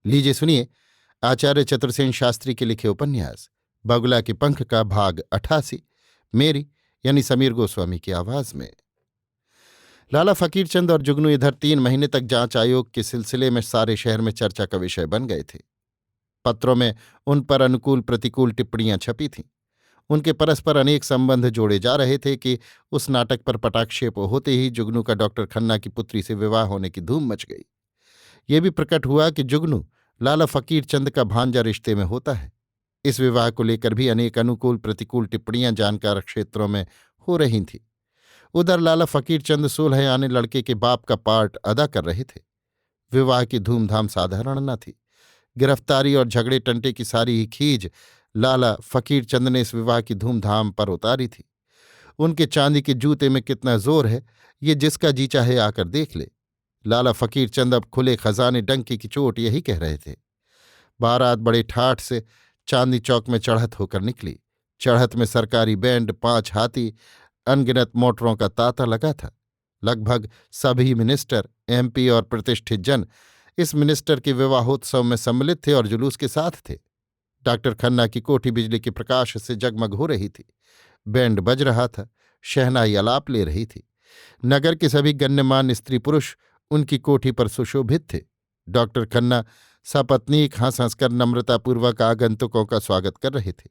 लीजिए सुनिए आचार्य चतुर्सेन शास्त्री के लिखे उपन्यास बगुला के पंख का भाग 88 मेरी यानी समीर गोस्वामी की आवाज में। लाला फकीरचंद और जुगनू इधर 3 महीने तक जांच आयोग के सिलसिले में सारे शहर में चर्चा का विषय बन गए थे। पत्रों में उन पर अनुकूल प्रतिकूल टिप्पणियां छपी थीं। उनके परस्पर अनेक संबंध जोड़े जा रहे थे कि उस नाटक पर पटाक्षेप होते ही जुगनू का डॉक्टर खन्ना की पुत्री से विवाह होने की धूम मच गई। ये भी प्रकट हुआ कि जुगनू लाला फकीरचंद का भांजा रिश्ते में होता है। इस विवाह को लेकर भी अनेक अनुकूल प्रतिकूल टिप्पणियां जानकार क्षेत्रों में हो रही थीं। उधर लाला फकीरचंद 16 आने लड़के के बाप का पार्ट अदा कर रहे थे। विवाह की धूमधाम साधारण न थी। गिरफ्तारी और झगड़े टंटे की सारी ही खीज लाला फकीरचंद ने इस विवाह की धूमधाम पर उतारी थी। उनके चांदी के जूते में कितना जोर है ये जिसका जी चाहे आकर देख ले। लाला फकीरचंद अब खुले खजाने डंकी की चोट यही कह रहे थे। बारात बड़े ठाठ से चांदनी चौक में चढ़त होकर निकली। चढ़त में सरकारी बैंड, 5 हाथी, अनगिनत मोटरों का तांता लगा था। लगभग सभी मिनिस्टर, एमपी और प्रतिष्ठित जन इस मिनिस्टर के विवाहोत्सव में सम्मिलित थे और जुलूस के साथ थे। डॉक्टर खन्ना की कोठी बिजली के प्रकाश से जगमग हो रही थी। बैंड बज रहा था, शहनाई आलाप ले रही थी। नगर के सभी गण्यमान्य स्त्री पुरुष उनकी कोठी पर सुशोभित थे। डॉक्टर खन्ना सपत्नीक हंस हंसकर नम्रतापूर्वक आगंतुकों का स्वागत कर रहे थे।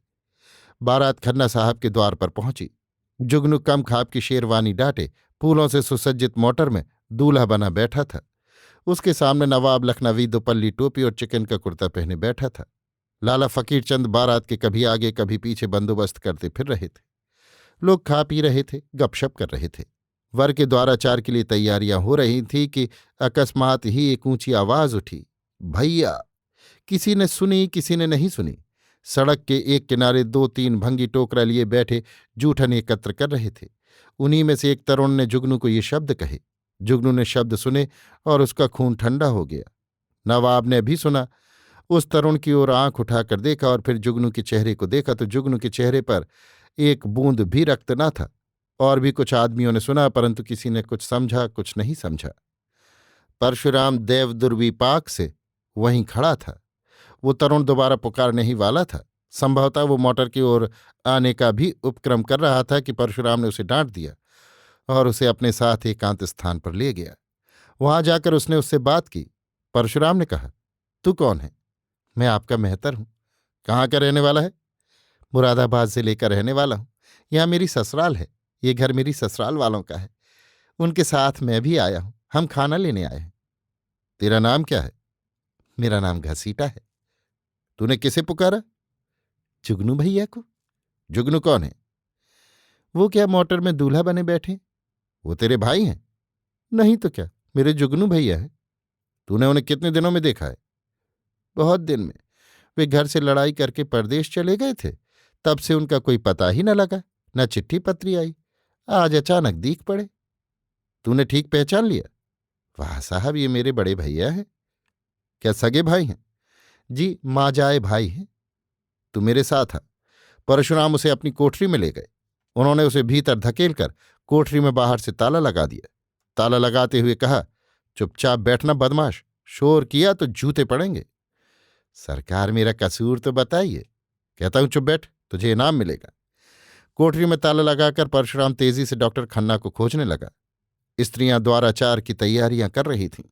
बारात खन्ना साहब के द्वार पर पहुंची। जुगनू कम खाप की शेरवानी डाटे फूलों से सुसज्जित मोटर में दूल्हा बना बैठा था। उसके सामने नवाब लखनवी दुपल्ली टोपी और चिकन का कुर्ता पहने बैठा था। लाला फकीरचंद बारात के कभी आगे कभी पीछे बंदोबस्त करते फिर रहे थे। लोग खा पी रहे थे, गपशप कर रहे थे। वर के द्वाराचार के लिए तैयारियां हो रही थी कि अकस्मात ही एक ऊंची आवाज उठी, भैया। किसी ने सुनी, किसी ने नहीं सुनी। सड़क के एक किनारे 2-3 भंगी टोकरा लिए बैठे जूठन एकत्र कर रहे थे। उन्हीं में से एक तरुण ने जुगनू को ये शब्द कहे। जुगनू ने शब्द सुने और उसका खून ठंडा हो गया। नवाब ने भी सुना। उस तरुण की ओर आंख उठाकर देखा और फिर जुगनू के चेहरे को देखा तो जुगनू के चेहरे पर एक बूंद भी रक्त न था। और भी कुछ आदमियों ने सुना, परंतु किसी ने कुछ समझा, कुछ नहीं समझा। परशुराम देव दुर्विपाक से वहीं खड़ा था। वो तरुण दोबारा पुकारने ही वाला था। संभवतः वो मोटर की ओर आने का भी उपक्रम कर रहा था कि परशुराम ने उसे डांट दिया और उसे अपने साथ एकांत स्थान पर ले गया। वहां जाकर उसने उससे बात की। परशुराम ने कहा, तू कौन है? मैं आपका मेहतर हूं। कहाँ का रहने वाला है? मुरादाबाद से लेकर रहने वाला हूं। यहां मेरी ससुराल है। ये घर मेरी ससुराल वालों का है। उनके साथ मैं भी आया हूं। हम खाना लेने आए हैं। तेरा नाम क्या है? मेरा नाम घसीटा है। तूने किसे पुकारा? जुगनू भैया को। जुगनू कौन है? वो क्या मोटर में दूल्हा बने बैठे। वो तेरे भाई हैं? नहीं तो क्या, मेरे जुगनू भैया हैं। तूने उन्हें कितने दिनों में देखा है? बहुत दिन में। वे घर से लड़ाई करके परदेश चले गए थे। तब से उनका कोई पता ही न लगा, न चिट्ठी पत्री आई। आज अचानक दिख पड़े। तूने ठीक पहचान लिया? वाह साहब, ये मेरे बड़े भैया हैं। क्या सगे भाई हैं? जी, माजाए भाई हैं। तू मेरे साथ आ। परशुराम उसे अपनी कोठरी में ले गए। उन्होंने उसे भीतर धकेलकर कोठरी में बाहर से ताला लगा दिया। ताला लगाते हुए कहा, चुपचाप बैठना बदमाश, शोर किया तो जूते पड़ेंगे। सरकार, मेरा कसूर तो बताइए। कहता हूं चुप बैठ, तुझे इनाम मिलेगा। कोठरी में ताला लगाकर परशुराम तेजी से डॉक्टर खन्ना को खोजने लगा। स्त्रियां द्वाराचार की तैयारियां कर रही थीं।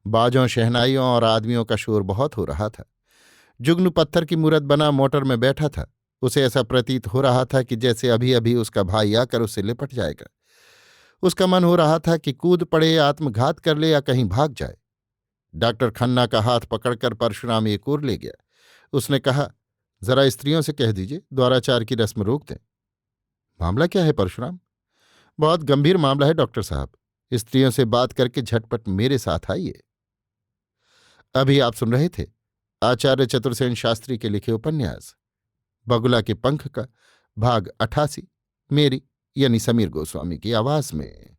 बाजों, शहनाइयों और आदमियों का शोर बहुत हो रहा था। जुगनू पत्थर की मूरत बना मोटर में बैठा था। उसे ऐसा प्रतीत हो रहा था कि जैसे अभी अभी उसका भाई आकर उससे लिपट जाएगा। उसका मन हो रहा था कि कूद पड़े, आत्मघात कर ले या कहीं भाग जाए। डॉक्टर खन्ना का हाथ पकड़कर परशुराम एक ओर ले गया। उसने कहा, जरा स्त्रियों से कह दीजिए द्वाराचार की रस्म रोक दें। मामला क्या है परशुराम? बहुत गंभीर मामला है डॉक्टर साहब। स्त्रियों से बात करके झटपट मेरे साथ आइए। अभी आप सुन रहे थे आचार्य चतुर्सेन शास्त्री के लिखे उपन्यास बगुला के पंख का भाग 88 मेरी यानी समीर गोस्वामी की आवाज में।